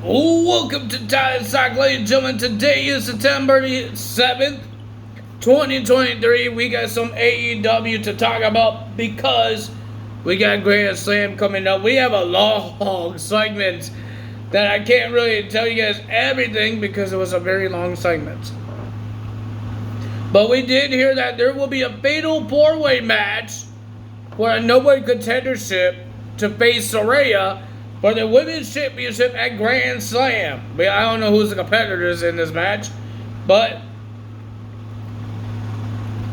Welcome to Time Sock, ladies and gentlemen. Today is September 7th, 2023. We got some AEW to talk about because we got Grand Slam coming up. We have a long segment that I can't really tell you guys everything because it was a very long segment. But we did hear that there will be a fatal four-way match for a number contendership to face Saraya for the Women's Championship at Grand Slam. I don't know who's the competitors in this match, but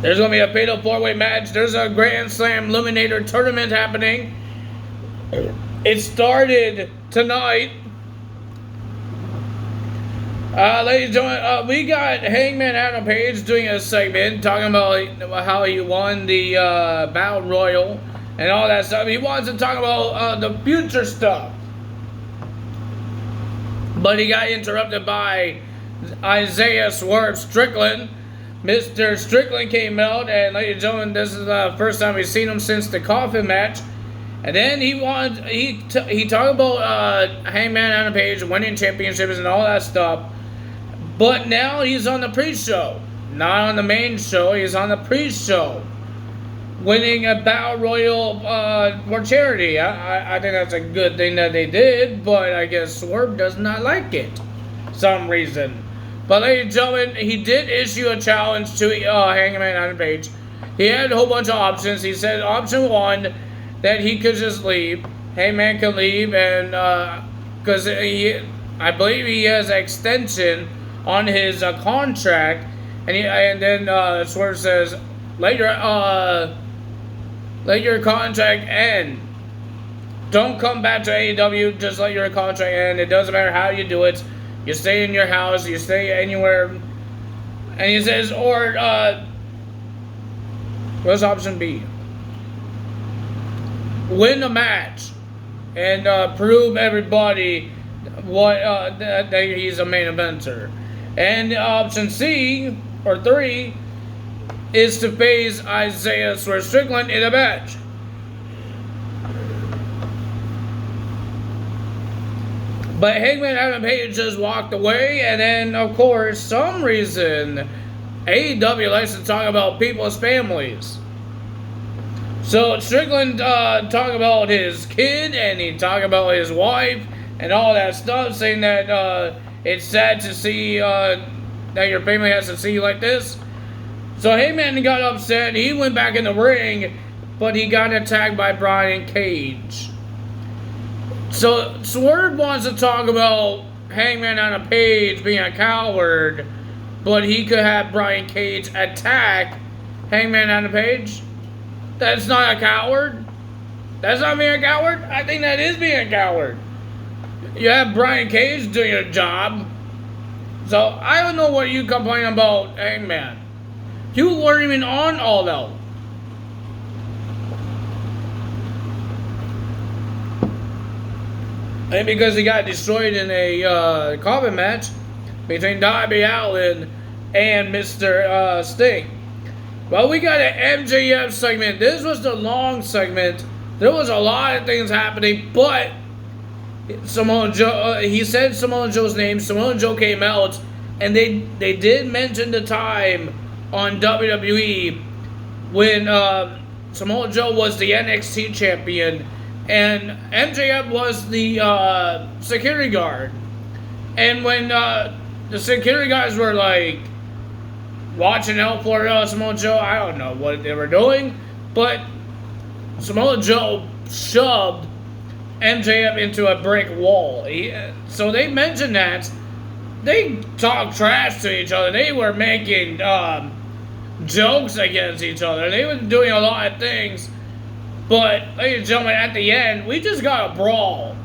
there's going to be a fatal four-way match. There's a Grand Slam Eliminator tournament happening. It started tonight. Ladies and gentlemen, we got Hangman Adam Page doing a segment talking about how he won the Battle Royal and all that stuff. He wants to talk about the future stuff. But he got interrupted by Isaiah Swerve Strickland. Mr. Strickland came out, and ladies and gentlemen, this is the first time we've seen him since the coffin match. And then he talked about Hangman Adam Page winning championships and all that stuff. But now he's on the pre-show, not on the main show. He's on the pre-show, winning a Battle Royal for charity. I think that's a good thing that they did, but I guess Swerve does not like it for some reason. But ladies and gentlemen, he did issue a challenge to Hangman Adam Page. He had a whole bunch of options. He said option one, that he could just leave. Hangman could leave, and because I believe he has an extension on his contract, and then Swerve says, let your contract end. Don't come back to AEW. Just let your contract end. It doesn't matter how you do it. You stay in your house. You stay anywhere. And he says, or what's option B? Win a match and prove everybody that he's a main eventer. And option C, or 3, is to face Isaiah Swerve Strickland in a match. But Hangman Adam Page just walked away, and then, of course, some reason, AEW likes to talk about people's families. So Strickland talked about his kid, and he talked about his wife, and all that stuff, saying that it's sad to see that your family has to see you like this. So Heyman got upset. He went back in the ring, but he got attacked by Brian Cage. So Swerve wants to talk about Hangman Adam Page being a coward, but he could have Brian Cage attack Hangman Adam Page. That's not a coward. That's not being a coward. I think that is being a coward. You have Brian Cage doing your job. So I don't know what you complain about, Hangman. You weren't even on All Out. And because he got destroyed in a coffin match between Darby Allin and Mr. Sting. Well, we got an MJF segment. This was the long segment. There was a lot of things happening, but Samoa Joe, he said Samoa Joe's name. Samoa Joe came out, and they did mention the time on WWE when Samoa Joe was the NXT champion, and MJF was the security guard. And when the security guys were like watching out for Samoa Joe, I don't know what they were doing, but Samoa Joe shoved MJF into a brick wall. So they mentioned that. They talked trash to each other. They were making jokes against each other. They were doing a lot of things. But, ladies and gentlemen, at the end, we just got a brawl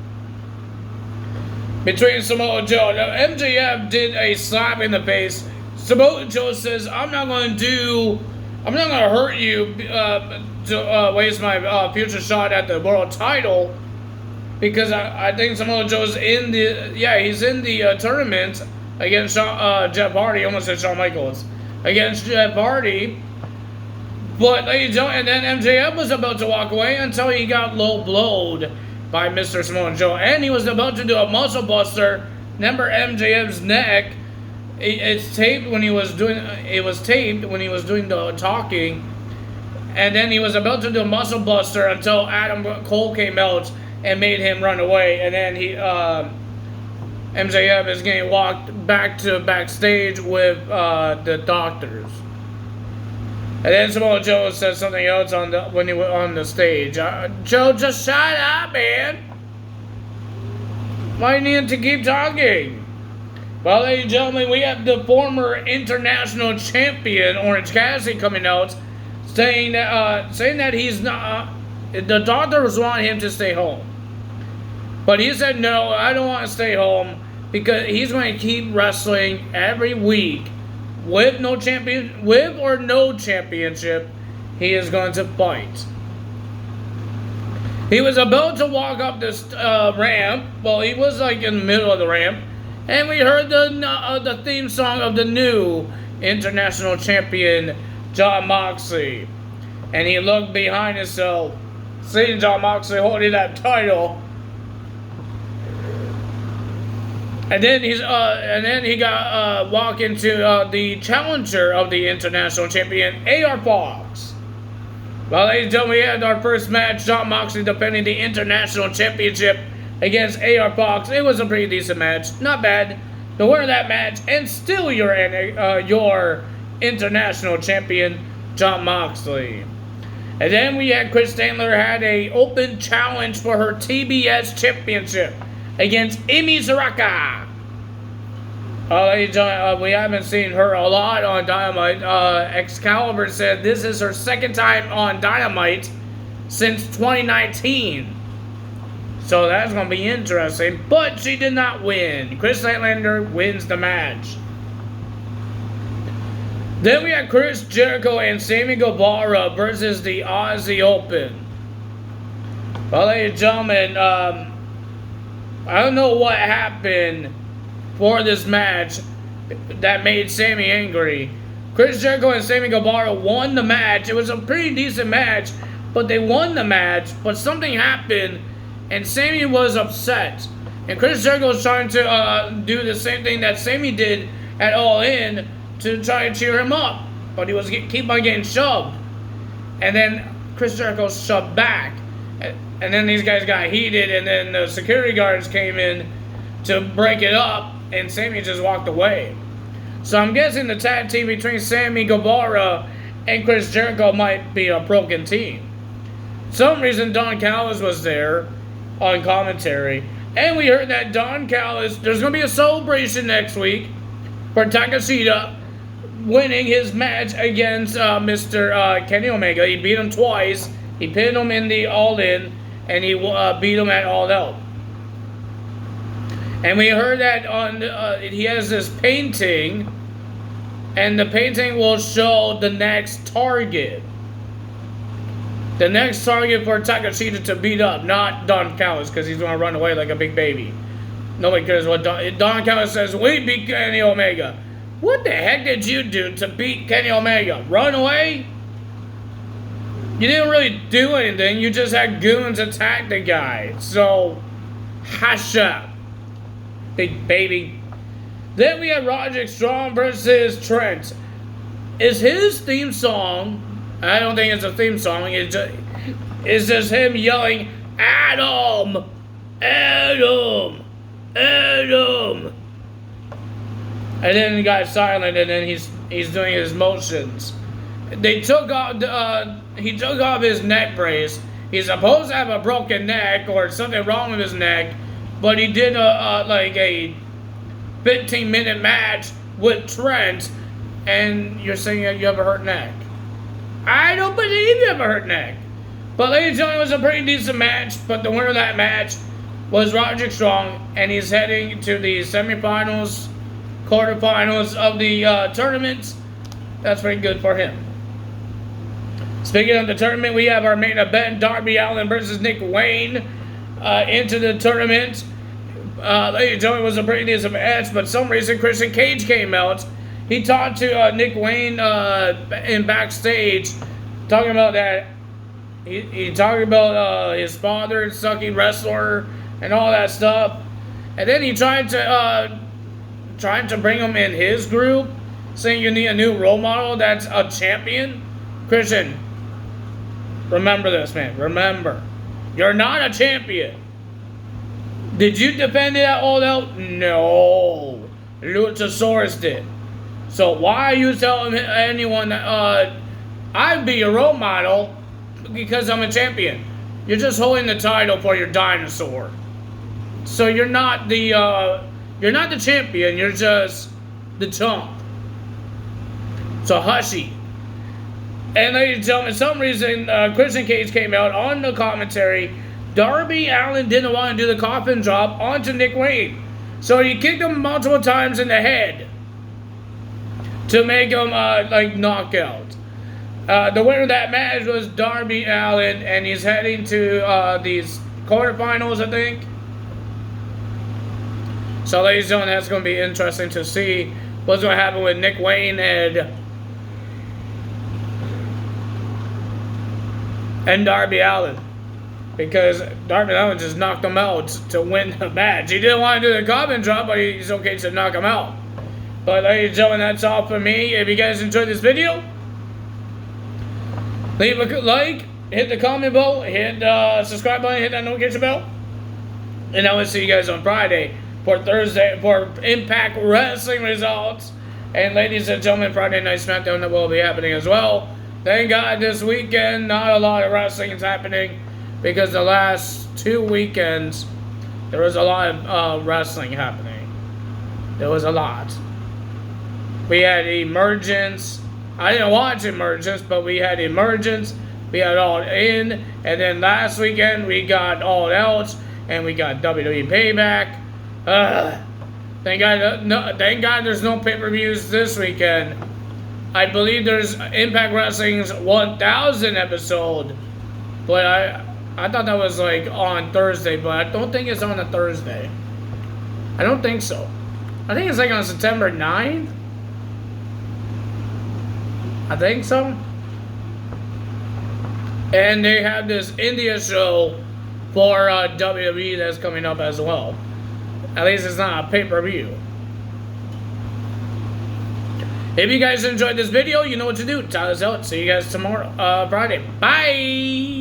between Samoa Joe. Now, MJF did a slap in the face. Samoa Joe says, I'm not going to hurt you to waste my future shot at the world title. Because I think Samoa Joe's in he's in the tournament against Jeff Hardy. I almost said Shawn Michaels. Against Jeff Hardy. But, ladies and gentlemen, and then MJF was about to walk away until he got low blowed by Mr. Samoa Joe. And he was about to do a muscle buster Remember MJF's neck? It's taped when he was doing. It was taped when he was doing the talking, and then he was about to do a muscle buster until Adam Cole came out and made him run away, and then MJF is getting walked back to backstage with the doctors. And then Samoa Joe says something else when he was on the stage. Joe, just shut up, man. Why do you need to keep talking? Well, ladies and gentlemen, we have the former international champion Orange Cassidy coming out, saying that he's not. The doctors want him to stay home, but he said no. I don't want to stay home because he's going to keep wrestling every week with or no championship. He is going to fight. He was about to walk up this ramp. Well, he was like in the middle of the ramp. And we heard the theme song of the new international champion, Jon Moxley. And he looked behind himself, seeing Jon Moxley holding that title. And then he got walked into the challenger of the international champion, AR Fox. Well, ladies and gentlemen, we had our first match, Jon Moxley defending the international championship against AR Fox. It was a pretty decent match. Not bad. The winner of that match, and still your international champion, Jon Moxley. And then we had Chris Statler had a open challenge for her TBS championship against Emi Saraka. Ladies and gentlemen, we haven't seen her a lot on Dynamite. Excalibur said this is her second time on Dynamite since 2019. So that's going to be interesting. But she did not win. Chris Statlander wins the match. Then we had Chris Jericho and Sammy Guevara versus the Aussie Open. Well, ladies and gentlemen, I don't know what happened for this match that made Sammy angry. Chris Jericho and Sammy Guevara won the match. It was a pretty decent match, but they won the match. But something happened, and Sammy was upset. And Chris Jericho was trying to do the same thing that Sammy did at All In to try and cheer him up. But he was keep on getting shoved. And then Chris Jericho shoved back. And then these guys got heated, and then the security guards came in to break it up, and Sammy just walked away. So I'm guessing the tag team between Sammy Guevara and Chris Jericho might be a broken team. For some reason, Don Callis was there on commentary, and we heard that Don Callis, there's going to be a celebration next week for Takeshita winning his match against Mr. Kenny Omega. He beat him twice. He pinned him in the All In, and he beat him at All Out. And we heard that he has this painting, and the painting will show the next target. The next target for Takeshita to beat up, not Don Callis, because he's going to run away like a big baby. Nobody cares what Don Callis says. We beat Kenny Omega. What the heck did you do to beat Kenny Omega? Run away? You didn't really do anything. You just had goons attack the guy. So, hush up, big baby. Then we have Roderick Strong versus Trent. Is his theme song? I don't think it's a theme song. It's just him yelling, Adam, Adam, Adam. And then he got silent, and then he's doing his motions. They took off he took off his neck brace. He's supposed to have a broken neck or something wrong with his neck, but he did like a 15-minute match with Trent, and you're saying that you have a hurt neck. I don't believe you have a hurt neck. But ladies and gentlemen, it was a pretty decent match, but the winner of that match was Roderick Strong, and he's heading to the semifinals, quarterfinals of the tournament. That's pretty good for him. Speaking of the tournament, we have our main event, Darby Allin versus Nick Wayne into the tournament. Ladies and gentlemen, it was a pretty decent match, but for some reason Christian Cage came out. He talked to Nick Wayne in backstage, talking about that. He talked about his father, sucky wrestler, and all that stuff. And then he tried to bring him in his group, saying you need a new role model that's a champion. Christian, remember this, man. Remember, you're not a champion. Did you defend it at All Out? No. Luchasaurus did. So why are you telling anyone that I'd be a role model because I'm a champion? You're just holding the title for your dinosaur. So you're not the champion. You're just the chump. So hushy. And ladies and gentlemen, for some reason, Christian Cage came out on the commentary. Darby Allin didn't want to do the coffin drop onto Nick Wayne. So he kicked him multiple times in the head to make him, knock out. The winner of that match was Darby Allin, and he's heading to these quarterfinals, I think. So, ladies and gentlemen, that's going to be interesting to see what's going to happen with Nick Wayne and Darby Allin. Because Darby Allin just knocked him out to win the match. He didn't want to do the coffin drop, but he's okay to knock him out. But ladies and gentlemen, that's all for me. If you guys enjoyed this video, leave a like, hit the comment bell, hit the subscribe button, hit that notification bell. And I will see you guys on Friday for Impact Wrestling results. And ladies and gentlemen, Friday Night SmackDown that will be happening as well. Thank God this weekend, not a lot of wrestling is happening. Because the last 2 weekends, there was a lot of wrestling happening. There was a lot. We had Emergence. I didn't watch Emergence, but we had Emergence. We had All In. And then last weekend, we got All Out. And we got WWE Payback. Thank God there's no pay-per-views this weekend. I believe there's Impact Wrestling's 1000 episode. But I thought that was like on Thursday, but I don't think it's on a Thursday. I don't think so. I think it's like on September 9th. I think so. And they have this India show for WWE that's coming up as well. At least it's not a pay-per-view. If you guys enjoyed this video, you know what to do. Tell us out. See you guys tomorrow, Friday. Bye!